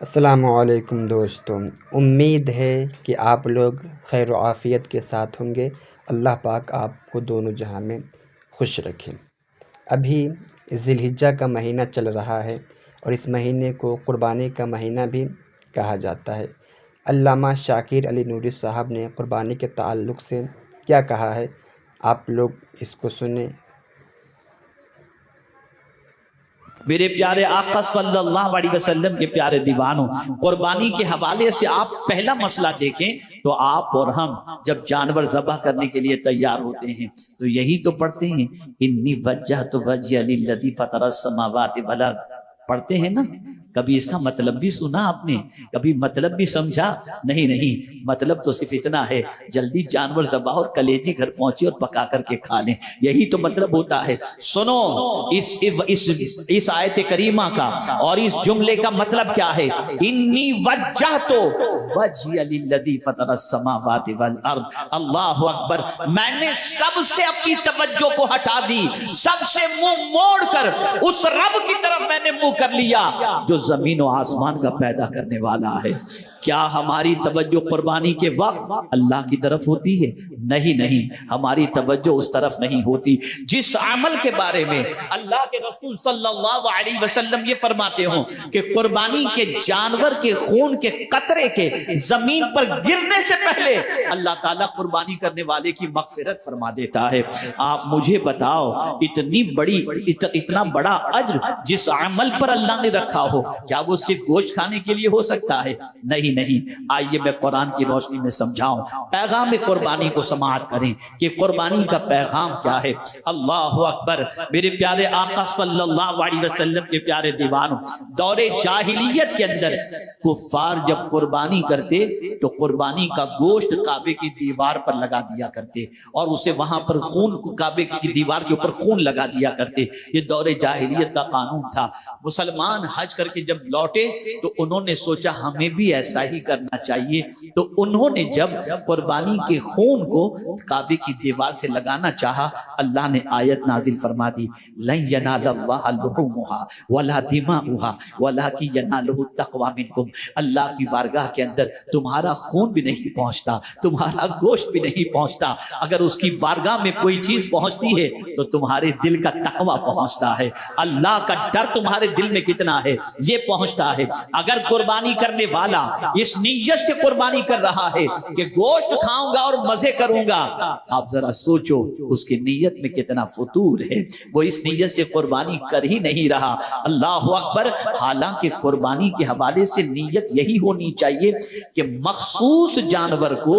अस्सलामुअलैकुम दोस्तों, उम्मीद है कि आप लोग खैर व आफ़ियत के साथ होंगे। अल्लाह पाक आपको दोनों जहां में खुश रखें। अभी ज़िलहिज्जा का महीना चल रहा है और इस महीने को क़ुरबानी का महीना भी कहा जाता है। अल्लामा शाकिर अली नूरी साहब ने क़ुरबानी के ताल्लुक़ से क्या कहा है, आप लोग इसको सुने। मेरे प्यारे आका सल्लल्लाहु अलैहि वसल्लम के प्यारे दीवानों, कुर्बानी के हवाले से आप पहला मसला देखें तो आप और हम जब जानवर ज़बह करने के लिए तैयार होते हैं तो यही तो पढ़ते हैं, इन्नी वज्जहतु वज्हिया लिल्लज़ी फ़तरस समावाति वल अर्द, पढ़ते हैं ना। कभी इसका मतलब भी सुना आपने? कभी मतलब भी समझा? नहीं नहीं, मतलब तो सिर्फ इतना है, जल्दी जानवर ज़बह और कलेजी घर पहुंचे और पका करके खा लें, यही तो मतलब होता है। सुनो इस आयत करीमा का और इस जुमले का मतलब क्या है। इन्नी वज्जहतु वज्हिया लिल्लज़ी फ़तरस समावाति वल अर्द, अल्लाहु अकबर, मैंने सबसे अपनी तवज्जो को हटा दी, सबसे मुंह मोड़कर उस रब की तरफ मैंने मुंह कर लिया जो जमीन और आसमान का पैदा करने वाला है। क्या हमारी तवज्जो कुर्बानी के वक्त अल्लाह की तरफ होती है? नहीं नहीं, हमारी तवज्जो उस तरफ नहीं होती जिस अमल के बारे में अल्लाह के रसूल सल्लल्लाहु अलैहि वसल्लम ये फरमाते हो कि कुर्बानी के जानवर के खून के कतरे के जमीन पर गिरने से पहले अल्लाह ताला कुर्बानी करने वाले की मगफिरत फरमा देता है। आप मुझे बताओ, इतना बड़ा अज्र जिस अमल पर अल्लाह ने रखा हो, क्या वो सिर्फ गोश्त खाने के लिए हो सकता है? नहीं नहीं, आइए मैं कुरान की रोशनी में समझाऊं, पैगाम कुर्बानी को समाअत करें कि कुर्बानी का पैगाम क्या है। अल्लाहु अकबर, मेरे प्यारे आका सल्लल्लाहु अलैहि वसल्लम के प्यारे दीवानों, दौरे जाहिलियत के अंदर कुफ्फार जब कुर्बानी करते तो कुर्बानी का गोश्त काबे की दीवार पर लगा दिया करते और उसे वहां पर खून, काबे की दीवार के ऊपर खून लगा दिया करते। ये दौरे जाहिलियत का कानून था। मुसलमान हज करके जब लौटे तो उन्होंने सोचा हमें भी ऐसा ही करना चाहिए, तो उन्होंने जब कुर्बानी के खून को काबे की दीवार से लगाना चाहा, अल्लाह ने आयत नाजिल फरमा दी, लन यनालल्लाह लुहुमुहा वला दिमाउहा वलाकिन यनालुहु तक़वा मिनकुम। अल्लाह की बारगाह के अंदर तुम्हारा खून भी नहीं पहुंचता, तुम्हारा गोश्त भी नहीं पहुंचता, अगर उसकी बारगाह में कोई चीज पहुंचती है तो तुम्हारे दिल का तक़वा पहुंचता है, अल्लाह का डर तुम्हारे दिल में कितना है ये पहुंचता है। अगर कुर्बानी करने वाला इस नीयत से कुर्बानी कर रहा है कि गोश्त खाऊंगा और मजे करूंगा, आप जरा सोचो उसकी नीयत में कितना फुतूर है, वो इस नीयत से कुर्बानी कर ही नहीं रहा। अल्लाह अकबर। हालांकि कुर्बानी के हवाले से नीयत यही होनी चाहिए कि मखसूस जानवर को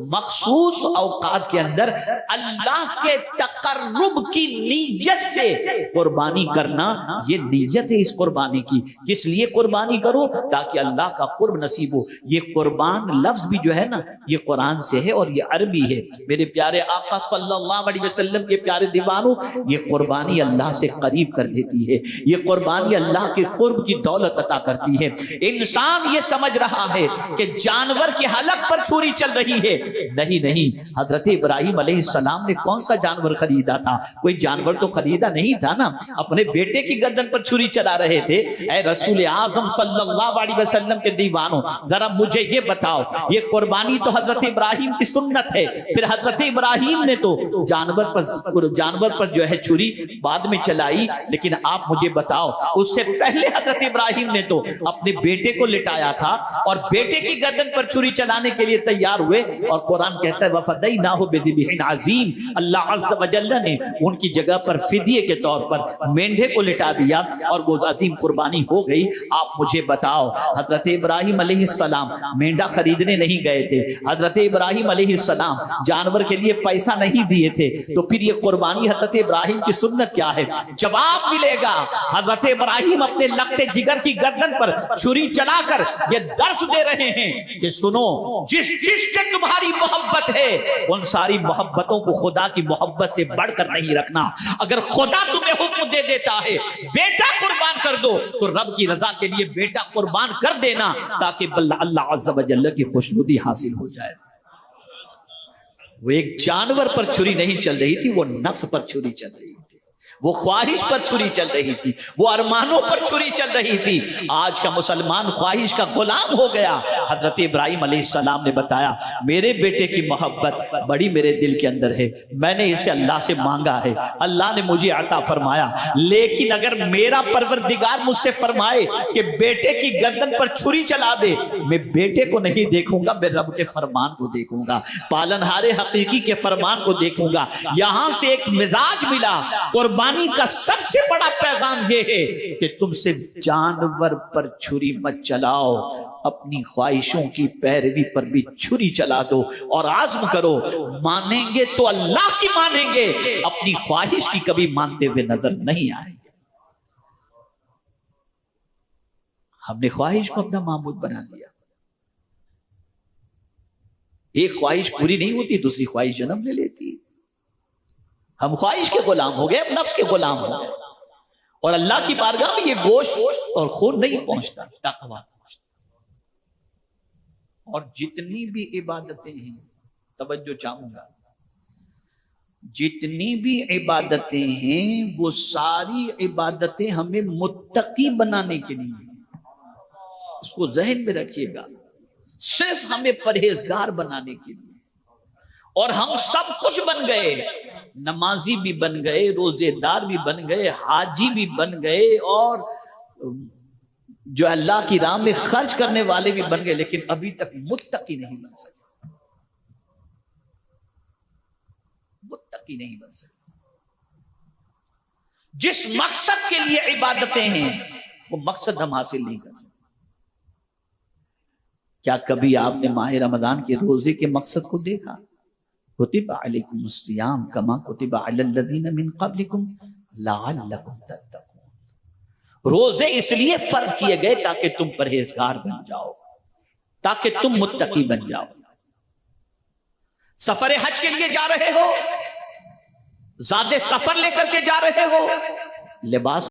मखसूस औकात के अंदर अल्लाह के तकर्रुब की नीयत से कुर्बानी करना, ये नीयत है इस कुर्बानी की। किस लिए कुर्बानी करो? ताकि अल्लाह का कुर्ब नसीब हो। ये कुर्बान लफ्ज भी जो है ना, ये कुरान से है और ये अरबी है। मेरे प्यारे आका सल्लल्लाहु अलैहि वसल्लम के प्यारे दीवानों, ये कुर्बानी अल्लाह से करीब कर देती है, ये कुर्बानी अल्लाह के कुर्ब की दौलत अता करती है। इंसान ये समझ रहा है कि जानवर की हलक पर छुरी चल रही है, नहीं नहीं, हजरत इब्राहिम अलैहिस्सलाम ने कौन सा जानवर खरीदा था? कोई जानवर तो खरीदा नहीं था ना, अपने बेटे की गर्दन पर छुरी चला रहे थे। ऐ रसूल आज़म सल्लल्लाहु अलैहि वसल्लम के दीवानों, जरा मुझे ये बताओ, ये कुर्बानी तो हजरत इब्राहिम की सुन्नत है, फिर हजरत इब्राहिम ने तो जानवर पर जो है छुरी बाद में चलाई, लेकिन आप मुझे बताओ उससे पहले हजरत इब्राहिम ने तो अपने बेटे को लिटाया था और बेटे की गर्दन पर छुरी चलाने के लिए तैयार हुए। और कुरान कहता है वफदैनाहु बिज़िबिहिन अज़ीम, अल्लाह अज़्ज़ व जल्ल ने उनकी जगह पर फिदिये के तौर पर मेंढे को लिटा दिया और वो अजीम कुर्बानी हो गई। आप मुझे बताओ, हजरत इब्राहिम अलैहिस्सलाम मेंढा खरीदने नहीं गए थे, हजरत इब्राहिम अलैहिस्सलाम जानवर के लिए पैसा नहीं दिए थे, तो फिर ये कुर्बानी हजरत इब्राहिम की सुन्नत क्या है? जवाब मिलेगा, हजरत इब्राहिम अपने लखते जिगर की गर्दन पर छुरी चलाकर ये दर्श दे रहे हैं कि सुनो, जिस जिससे तुम्हारी मोहब्बत है उन सारी मोहब्बतों को खुदा की मोहब्बत से बढ़कर नहीं रखना। अगर खुदा तुम्हें हुक्म दे देता है बेटा कुर्बान कर दो, तो रब की रजा के लिए बेटा कुर्बान कर देना, ताकि अल्लाह अज़्ज़ व जल्ल की खुशनुदी हासिल हो जाए। वो एक जानवर पर छुरी नहीं चल रही थी, वो नफ्स पर छुरी चल रही थी। वो ख्वाहिश पर छुरी चल रही थी, वो अरमानों पर छुरी चल रही थी। आज का मुसलमान ख्वाहिश का गुलाम हो गया। हजरत इब्राहिम अलैहिस्सलाम ने बताया, मेरे बेटे की मोहब्बत बड़ी मेरे दिल के अंदर है, मैंने इसे अल्लाह से मांगा है, अल्लाह ने मुझे अता फरमाया। लेकिन अगर मेरा परवरदिगार मुझसे फरमाए कि बेटे की गर्दन पर छुरी चला दे, मैं बेटे को नहीं देखूंगा, मैं रब के फरमान को देखूंगा, पालनहारे हकीकी के फरमान को देखूंगा। यहां से एक मिजाज मिला। कुर्बानी का सबसे बड़ा पैगाम यह है कि तुम सिर्फ जानवर पर छुरी मत चलाओ, अपनी ख्वाहिशों की पैरवी पर भी छुरी चला दो और आज़म करो, मानेंगे तो अल्लाह की मानेंगे, अपनी ख्वाहिश की कभी मानते हुए नजर नहीं आएंगे। हमने ख्वाहिश को अपना मामूल बना लिया। एक ख्वाहिश पूरी नहीं होती, दूसरी ख्वाहिश जन्म ले लेती है। हम ख्वाहिश के गुलाम हो गए, नफ्स के गुलाम हो गए, और अल्लाह की बारगाह में ये गोश्त और खून नहीं पहुंचता, तकवा पहुंचता। और जितनी भी इबादतें हैं, तवज्जो चाहूंगा, जितनी भी इबादतें हैं वो सारी इबादतें हमें मुत्तकी बनाने के लिए हैं। इसको जहन में रखिएगा, सिर्फ हमें परहेजगार बनाने के लिए। और हम सब कुछ बन गए, नमाजी भी बन गए, रोजेदार भी बन गए, हाजी भी बन गए, और जो अल्लाह की राह में खर्च करने वाले भी बन गए, लेकिन अभी तक मुत्तकी नहीं बन सके, मुत्तकी नहीं बन सके। जिस मकसद के लिए इबादतें हैं वो मकसद हम हासिल नहीं कर सकते। क्या कभी आपने माह रमजान के रोजे के मकसद को देखा? कुतिबा अलैकुमुस सियाम कमा कुतिबा अलल लज़ीना मिन क़ब्लिकुम लअल्लकुम तत्तक़ून। रोजे इसलिए फर्ज किए गए ताकि तुम परहेजगार बन जाओ, ताकि तुम मुत्तकी बन जाओ। सफर हज के लिए जा रहे हो, ज़ादे सफर लेकर के जा रहे हो, लिबास